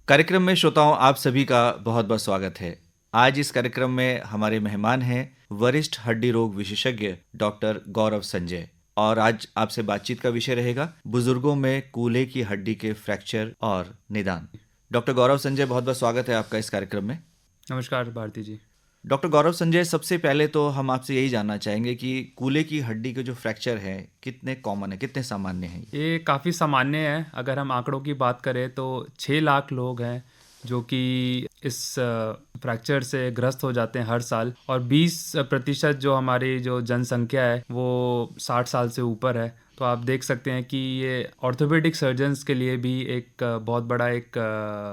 कार्यक्रम में श्रोताओं आप सभी का बहुत बहुत स्वागत है। आज इस कार्यक्रम में हमारे मेहमान हैं वरिष्ठ हड्डी रोग विशेषज्ञ डॉक्टर गौरव संजय और आज आपसे बातचीत का विषय रहेगा बुजुर्गों में कूल्हे की हड्डी के फ्रैक्चर और निदान। डॉक्टर गौरव संजय, बहुत बहुत स्वागत है आपका इस कार्यक्रम में। नमस्कार भारती जी। डॉक्टर गौरव संजय, सबसे पहले तो हम आपसे यही जानना चाहेंगे कि कूल्हे की हड्डी के जो फ्रैक्चर है कितने कॉमन है, कितने सामान्य हैं? ये काफ़ी सामान्य है। अगर हम आंकड़ों की बात करें तो 6 लाख लोग हैं जो कि इस फ्रैक्चर से ग्रस्त हो जाते हैं हर साल, और 20% जो हमारी जो जनसंख्या है वो 60 साल से ऊपर है। तो आप देख सकते हैं कि ये ऑर्थोपेडिक सर्जन्स के लिए भी एक बहुत बड़ा एक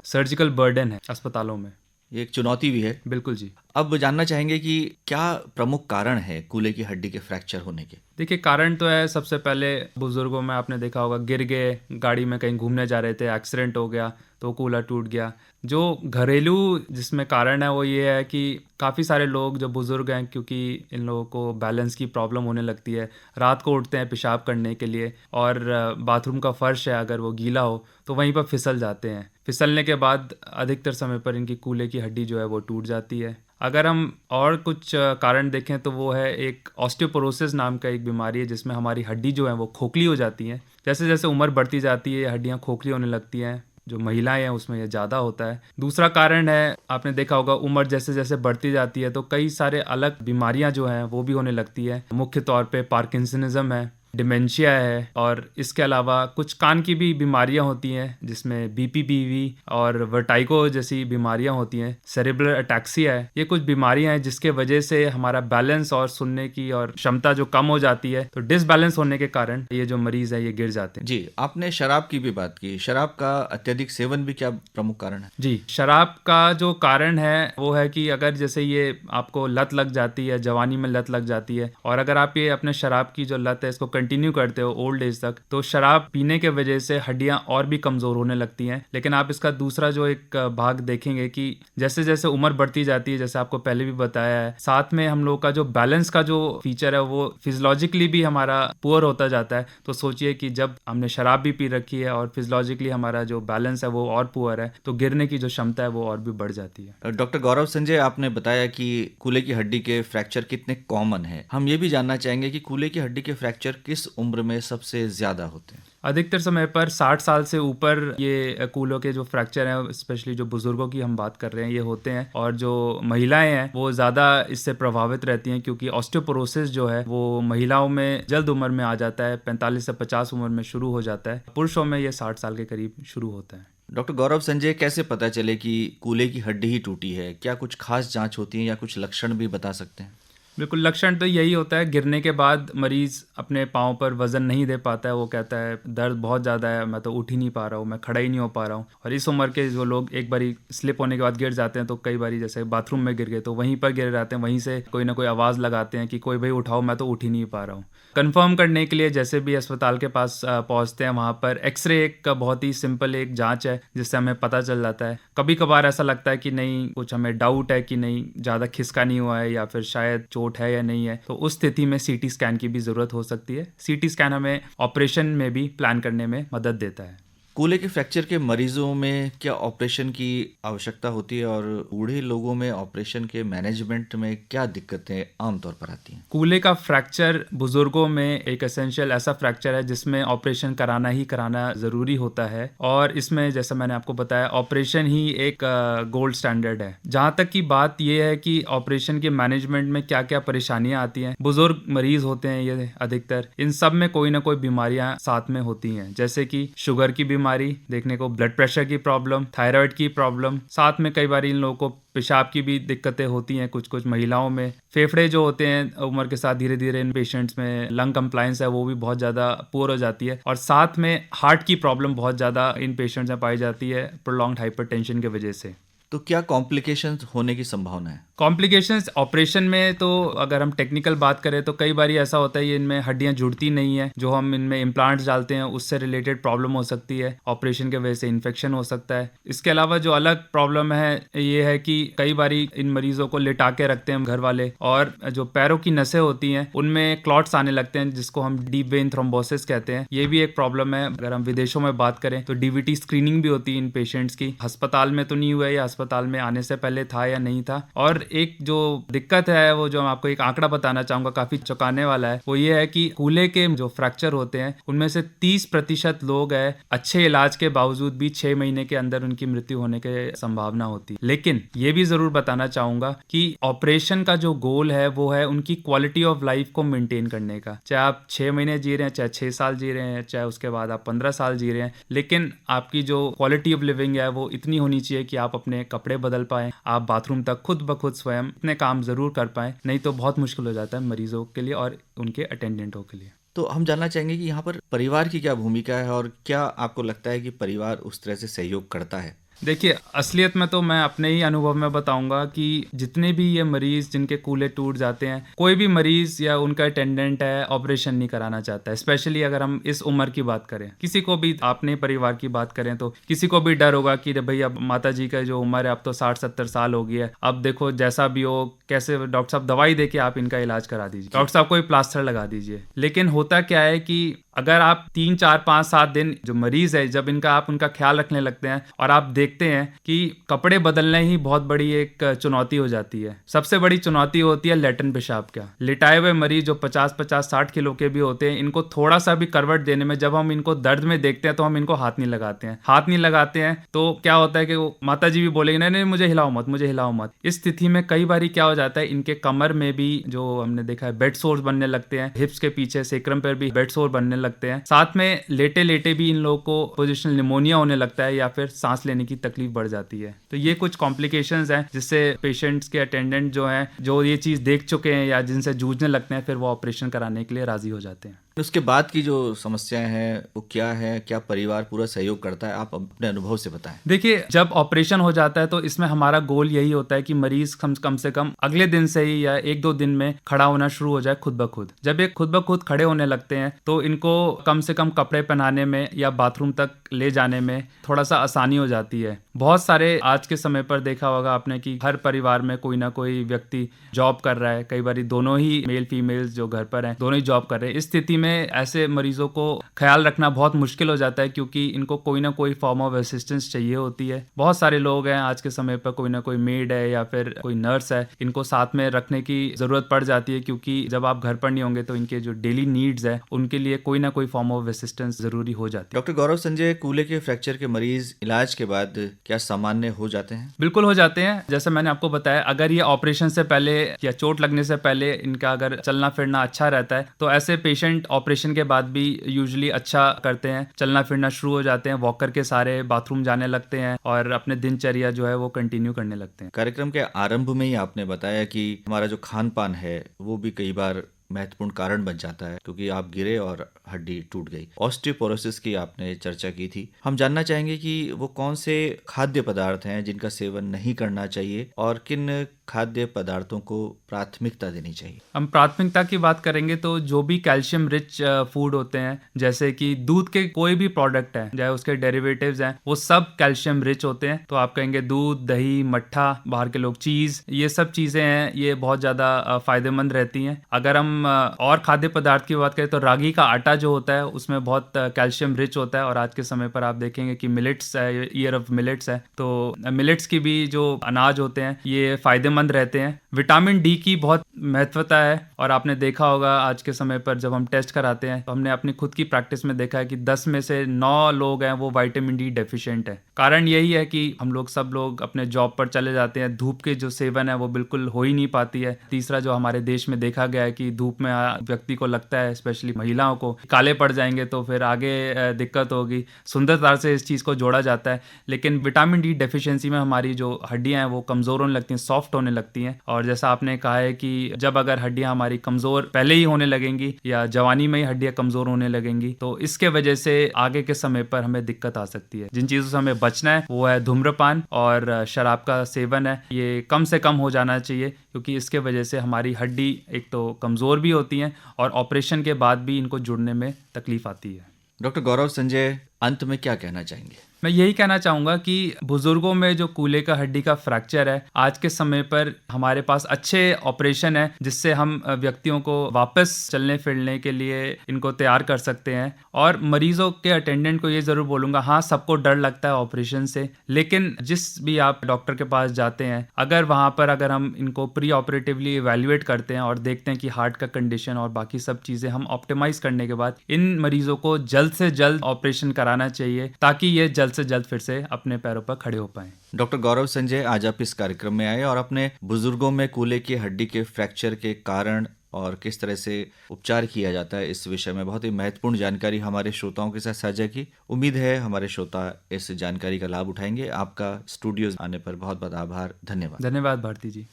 सर्जिकल बर्डन है अस्पतालों में। ये एक चुनौती भी है। बिल्कुल जी। अब जानना चाहेंगे कि क्या प्रमुख कारण है कूल्हे की हड्डी के फ्रैक्चर होने के? देखिए, कारण तो है, सबसे पहले बुजुर्गों में आपने देखा होगा, गिर गए, गाड़ी में कहीं घूमने जा रहे थे, एक्सीडेंट हो गया तो कूल्हा टूट गया। जो घरेलू जिसमें कारण है वो ये है कि काफ़ी सारे लोग जो बुज़ुर्ग हैं, क्योंकि इन लोगों को बैलेंस की प्रॉब्लम होने लगती है, रात को उठते हैं पेशाब करने के लिए और बाथरूम का फ़र्श है अगर वो गीला हो तो वहीं पर फिसल जाते हैं। फिसलने के बाद अधिकतर समय पर इनकी कूल्हे की हड्डी जो है वो टूट जाती है। अगर हम और कुछ कारण देखें तो वो है एक ऑस्टियोपोरोसिस नाम का एक बीमारी है जिसमें हमारी हड्डी जो है वो खोखली हो जाती है। जैसे जैसे उम्र बढ़ती जाती है हड्डियाँ खोखली होने लगती हैं। जो महिलाएं हैं उसमें ये ज़्यादा होता है। दूसरा कारण है, आपने देखा होगा, उम्र जैसे जैसे बढ़ती जाती है तो कई सारे अलग बीमारियां जो हैं वो भी होने लगती है। मुख्य तौर पे पार्किंसनिज्म है, डिमेंशिया है, और इसके अलावा कुछ कान की भी बीमारियां होती हैं जिसमें बीपीपीवी और वर्टाइगो जैसी बीमारियां होती हैं। सेरेब्रल अटैक्सिया है। ये कुछ बीमारियां हैं जिसके वजह से हमारा बैलेंस और सुनने की और क्षमता जो कम हो जाती है, तो डिसबैलेंस होने के कारण ये जो मरीज है ये गिर जाते हैं। जी, आपने शराब की भी बात की। शराब का अत्यधिक सेवन भी क्या प्रमुख कारण है? जी, शराब का जो कारण है वो है कि अगर जैसे ये आपको लत लग जाती है, जवानी में लत लग जाती है, और अगर आप ये अपने शराब की जो लत है इसको कंटिन्यू करते हो ओल्ड एज तक, तो शराब पीने के वजह से हड्डियां और भी कमज़ोर होने लगती हैं। लेकिन आप इसका दूसरा जो एक भाग देखेंगे कि जैसे जैसे उम्र बढ़ती जाती है, जैसे आपको पहले भी बताया है, साथ में हम लोग का जो बैलेंस का जो फीचर है वो फिजियोलॉजिकली भी हमारा पुअर होता जाता है। तो सोचिए कि जब हमने शराब भी पी रखी है और फिजियोलॉजिकली हमारा जो बैलेंस है वो और पुअर है, तो गिरने की जो क्षमता है वो और भी बढ़ जाती है। डॉक्टर गौरव संजय, आपने बताया कि कूल्हे की हड्डी के फ्रैक्चर कितने कॉमन है। हम ये भी जानना चाहेंगे कि कूल्हे की हड्डी के फ्रैक्चर किस उम्र में सबसे ज्यादा होते हैं? अधिकतर समय पर 60 साल से ऊपर ये कूल्हों के जो फ्रैक्चर हैं, स्पेशली जो बुजुर्गों की हम बात कर रहे हैं, ये होते हैं। और जो महिलाएं हैं वो ज़्यादा इससे प्रभावित रहती हैं, क्योंकि ऑस्टियोपोरोसिस जो है वो महिलाओं में जल्द उम्र में आ जाता है, 45 से 50 उम्र में शुरू हो जाता है। पुरुषों में ये 60 साल के करीब शुरू होता है। डॉक्टर गौरव संजय, कैसे पता चले कि कूल्हे की हड्डी ही टूटी है? क्या कुछ खास जांच होती है या कुछ लक्षण भी बता सकते हैं? बिल्कुल, लक्षण तो यही होता है। गिरने के बाद मरीज़ अपने पाँव पर वज़न नहीं दे पाता है। वो कहता है दर्द बहुत ज़्यादा है, मैं तो उठ ही नहीं पा रहा हूँ, मैं खड़ा ही नहीं हो पा रहा हूँ। और इस उम्र के जो लोग एक बारी स्लिप होने के बाद गिर जाते हैं, तो कई बारी जैसे बाथरूम में गिर गए तो वहीं पर गिर जाते हैं, वहीं से कोई ना कोई आवाज़ लगाते हैं कि कोई भाई उठाओ, मैं तो उठ ही नहीं पा रहा हूँ। कंफर्म करने के लिए जैसे भी अस्पताल के पास पहुंचते हैं, वहाँ पर एक्सरे एक बहुत ही सिंपल एक जांच है जिससे हमें पता चल जाता है। कभी कभार ऐसा लगता है कि नहीं, कुछ हमें डाउट है कि नहीं ज़्यादा खिसका नहीं हुआ है या फिर शायद चोट है या नहीं है, तो उस स्थिति में सीटी स्कैन की भी ज़रूरत हो सकती है। सीटी स्कैन हमें ऑपरेशन में भी प्लान करने में मदद देता है। कूल्हे के फ्रैक्चर के मरीजों में क्या ऑपरेशन की आवश्यकता होती है और बूढ़े लोगों में ऑपरेशन के मैनेजमेंट में क्या दिक्कतें आमतौर पर आती हैं? कूल्हे का फ्रैक्चर बुजुर्गों में एक एसेंशियल ऐसा फ्रैक्चर है जिसमें ऑपरेशन कराना ही कराना ज़रूरी होता है, और इसमें जैसा मैंने आपको बताया ऑपरेशन ही एक गोल्ड स्टैंडर्ड है। जहाँ तक की बात यह है कि ऑपरेशन के मैनेजमेंट में क्या क्या परेशानियाँ आती हैं, बुजुर्ग मरीज होते हैं ये अधिकतर, इन सब में कोई ना कोई बीमारियाँ साथ में होती हैं, जैसे कि शुगर की बीमारी देखने को, ब्लड प्रेशर की प्रॉब्लम, थायराइड की प्रॉब्लम, साथ में कई बार इन लोगों को पेशाब की भी दिक्कतें होती हैं कुछ कुछ महिलाओं में। फेफड़े जो होते हैं उम्र के साथ धीरे धीरे इन पेशेंट्स में लंग कंप्लायंस है वो भी बहुत ज़्यादा पुअर हो जाती है, और साथ में हार्ट की प्रॉब्लम बहुत ज़्यादा इन पेशेंट्स में पाई जाती है प्रोलॉन्ग्ड हाइपरटेंशन की वजह से। तो क्या कॉम्प्लिकेशंस होने की संभावना है? कॉम्प्लिकेशंस ऑपरेशन में तो अगर हम टेक्निकल बात करें तो कई बार ऐसा होता है ये इनमें हड्डियां जुड़ती नहीं है, जो हम इनमें इम्प्लांट्स डालते हैं उससे रिलेटेड प्रॉब्लम हो सकती है, ऑपरेशन के वजह से इन्फेक्शन हो सकता है। इसके अलावा जो अलग प्रॉब्लम है ये है कि कई बार इन मरीजों को लिटा के रखते हैं घर वाले, और जो पैरों की नसें होती हैं उनमें क्लॉट्स आने लगते हैं जिसको हम डीप वेन थ्रोम्बोसिस कहते हैं। ये भी एक प्रॉब्लम है। अगर हम विदेशों में बात करें तो डीवीटी स्क्रीनिंग भी होती है इन पेशेंट्स की। अस्पताल में तो नहीं हुआ है, या अस्पताल में आने से पहले था या नहीं था। और एक जो दिक्कत है वो जो मैं आपको एक आंकड़ा बताना चाहूंगा, काफी चौंकाने वाला है, वो ये है कि कूल्हे के जो फ्रैक्चर होते हैं उनमें से 30% लोग हैं अच्छे इलाज के बावजूद भी 6 महीने के अंदर उनकी मृत्यु होने की संभावना होती है। लेकिन ये भी जरूर बताना चाहूंगा कि ऑपरेशन का जो गोल है वो है उनकी क्वालिटी ऑफ लाइफ को मेंटेन करने का। चाहे आप 6 महीने जी रहे हैं, चाहे 6 साल जी रहे हैं, चाहे उसके बाद आप 15 साल जी रहे हैं, लेकिन आपकी जो क्वालिटी ऑफ लिविंग है वो इतनी होनी चाहिए कि आप अपने कपड़े बदल पाएं, आप बाथरूम तक खुद ब खुद स्वयं इतने काम जरूर कर पाएं, नहीं तो बहुत मुश्किल हो जाता है मरीजों के लिए और उनके अटेंडेंटों के लिए। तो हम जानना चाहेंगे कि यहाँ पर परिवार की क्या भूमिका है और क्या आपको लगता है कि परिवार उस तरह से सहयोग करता है? देखिए, असलियत में तो मैं अपने ही अनुभव में बताऊंगा कि जितने भी ये मरीज जिनके कूल्हे टूट जाते हैं, कोई भी मरीज या उनका अटेंडेंट है ऑपरेशन नहीं कराना चाहता है। स्पेशली अगर हम इस उम्र की बात करें, किसी को भी अपने परिवार की बात करें तो किसी को भी डर होगा कि भाई अब माता जी का जो उम्र है अब तो 60-70 साल हो गई है, अब देखो जैसा भी हो, कैसे डॉक्टर साहब दवाई दे के आप इनका इलाज करा दीजिए, डॉक्टर साहब कोई प्लास्टर लगा दीजिए। लेकिन होता क्या है कि अगर आप 3, 4, 5, 7 दिन जो मरीज है जब आप उनका ख्याल रखने लगते हैं और आप देखते हैं कि कपड़े बदलने ही बहुत बड़ी एक चुनौती हो जाती है। सबसे बड़ी चुनौती होती है लैट्रिन पेशाब का। लिटाए हुए मरीज जो 50-60 किलो के भी होते हैं, इनको थोड़ा सा भी करवट देने में जब हम इनको दर्द में देखते हैं तो हम इनको हाथ नहीं लगाते हैं। हाथ नहीं लगाते हैं तो क्या होता है कि माता जी भी बोलेंगे नहीं नहीं मुझे हिलाओ मत, मुझे हिलाओ मत। इस स्थिति में कई बार क्या हो जाता है, इनके कमर में भी जो हमने देखा है बेड सोर्स बनने लगते हैं, हिप्स के पीछे सेक्रम पर भी बेड सोर बनने लगते हैं। साथ में लेटे लेटे भी इन लोगों को पोजिशनल निमोनिया होने लगता है या फिर सांस लेने की तकलीफ बढ़ जाती है। तो ये कुछ कॉम्प्लिकेशंस हैं जिससे पेशेंट्स के अटेंडेंट जो हैं, जो ये चीज़ देख चुके हैं या जिनसे जूझने लगते हैं, फिर वो ऑपरेशन कराने के लिए राजी हो जाते हैं। उसके बाद की जो समस्याएं हैं वो क्या है? क्या परिवार पूरा सहयोग करता है? आप अपने अनुभव से बताएं। देखिए, जब ऑपरेशन हो जाता है तो इसमें हमारा गोल यही होता है कि मरीज कम से कम अगले दिन से ही या 1-2 दिन में खड़ा होना शुरू हो जाए खुद ब खुद। जब ये खुद ब खुद खड़े होने लगते हैं तो इनको कम से कम कपड़े पहनाने में या बाथरूम तक ले जाने में थोड़ा सा आसानी हो जाती है। बहुत सारे आज के समय पर देखा होगा आपने कि हर परिवार में कोई ना कोई व्यक्ति जॉब कर रहा है। कई बार दोनों ही मेल फीमेल जो घर पर हैं दोनों ही जॉब कर रहे हैं। इस स्थिति में ऐसे मरीजों को ख्याल रखना बहुत मुश्किल हो जाता है क्योंकि इनको कोई ना कोई फॉर्म ऑफ असिस्टेंस चाहिए होती है। बहुत सारे लोग हैं आज के समय पर, कोई ना कोई मेड है या फिर कोई नर्स है, इनको साथ में रखने की जरूरत पड़ जाती है क्योंकि जब आप घर पर नहीं होंगे तो इनके जो डेली नीड्स है उनके लिए कोई ना कोई फॉर्म ऑफ असिस्टेंस जरूरी हो जाती है। डॉक्टर गौरव संजय, कूल्हे के फ्रैक्चर के मरीज इलाज के बाद क्या सामान्य हो जाते हैं? बिल्कुल हो जाते हैं। जैसे मैंने आपको बताया, अगर ये ऑपरेशन से पहले या चोट लगने से पहले इनका अगर चलना फिरना अच्छा रहता है तो ऐसे पेशेंट ऑपरेशन के बाद भी यूजुअली अच्छा करते हैं, चलना फिरना शुरू हो जाते हैं, वॉकर के सारे बाथरूम जाने लगते हैं और अपने दिनचर्या जो है वो कंटिन्यू करने लगते हैं। कार्यक्रम के आरंभ में ही आपने बताया कि हमारा जो खान पान है वो भी कई बार महत्वपूर्ण कारण बन जाता है क्योंकि आप गिरे और हड्डी टूट गई। ऑस्टियोपोरोसिस की आपने चर्चा की थी। हम जानना चाहेंगे कि वो कौन से खाद्य पदार्थ हैं जिनका सेवन नहीं करना चाहिए और किन खाद्य पदार्थों को प्राथमिकता देनी चाहिए। हम प्राथमिकता की बात करेंगे तो जो भी कैल्शियम रिच फूड होते हैं, जैसे कि दूध के कोई भी प्रोडक्ट है चाहे उसके डेरिवेटिव्स हैं, वो सब कैल्शियम रिच होते हैं। तो आप कहेंगे दूध, दही, मट्ठा, बाहर के लोग चीज, ये सब चीजें हैं, ये बहुत ज्यादा फायदेमंद रहती हैं। अगर हम और खाद्य पदार्थ की बात करें तो रागी का आटा जो होता है उसमें बहुत कैल्शियम रिच होता है और आज के समय पर आप देखेंगे कि मिलेट्स है, ईयर ऑफ मिलेट्स है, तो मिलेट्स की भी जो अनाज होते हैं ये फायदेमंद रहते हैं। विटामिन डी की बहुत महत्वता है और आपने देखा होगा आज के समय पर जब हम टेस्ट कराते हैं तो हमने अपनी खुद की प्रैक्टिस में देखा है कि 10 में से 9 लोग हैं वो विटामिन डी डेफिशिएंट है। कारण यही है कि हम लोग सब लोग अपने जॉब पर चले जाते हैं, धूप के जो सेवन है वो बिल्कुल हो ही नहीं पाती है। तीसरा जो हमारे देश में देखा गया है कि धूप में व्यक्ति को लगता है, स्पेशली महिलाओं को, काले पड़ जाएंगे तो फिर आगे दिक्कत होगी। सुंदरता से इस चीज़ को जोड़ा जाता है, लेकिन विटामिन डी डेफिशिएंसी में हमारी जो हड्डियां हैं वो कमज़ोर होने लगती हैं, सॉफ्ट होने होने लगती हैं। और जैसा आपने कहा है कि जब अगर हड्डियां हमारी कमज़ोर पहले ही होने लगेंगी या जवानी में ही हड्डियां कमज़ोर होने लगेंगी, तो इसके वजह से आगे के समय पर हमें दिक्कत आ सकती है। जिन चीज़ों से हमें बचना है वो है धूम्रपान और शराब का सेवन है, ये कम से कम हो जाना चाहिए, क्योंकि इसके वजह से हमारी हड्डी एक तो कमज़ोर भी होती हैं और ऑपरेशन के बाद भी इनको जुड़ने में तकलीफ आती है। डॉक्टर गौरव संजय, अंत में क्या कहना चाहेंगे? मैं यही कहना चाहूँगा कि बुजुर्गों में जो कूल्हे का हड्डी का फ्रैक्चर है, आज के समय पर हमारे पास अच्छे ऑपरेशन है जिससे हम व्यक्तियों को वापस चलने फिरने के लिए इनको तैयार कर सकते हैं। और मरीजों के अटेंडेंट को ये ज़रूर बोलूँगा, हाँ सबको डर लगता है ऑपरेशन से, लेकिन जिस भी आप डॉक्टर के पास जाते हैं, अगर वहाँ पर अगर हम इनको प्री ऑपरेटिवली इवैल्यूएट करते हैं और देखते हैं कि हार्ट का कंडीशन और बाकी सब चीज़ें हम ऑप्टिमाइज़ करने के बाद इन मरीजों को जल्द से जल्द ऑपरेशन कराना चाहिए, ताकि ये जल्द से जल्द फिर से अपने पैरों पर खड़े हो पाएं। डॉक्टर गौरव संजय, आज आप इस कार्यक्रम में आए और अपने बुजुर्गों में कूल्हे की हड्डी के फ्रैक्चर के कारण और किस तरह से उपचार किया जाता है, इस विषय में बहुत ही महत्वपूर्ण जानकारी हमारे श्रोताओं के साथ साझा की। उम्मीद है हमारे श्रोता इस जानकारी का लाभ उठाएंगे। आपका स्टूडियो आने पर बहुत बहुत आभार। धन्यवाद। धन्यवाद भारती जी।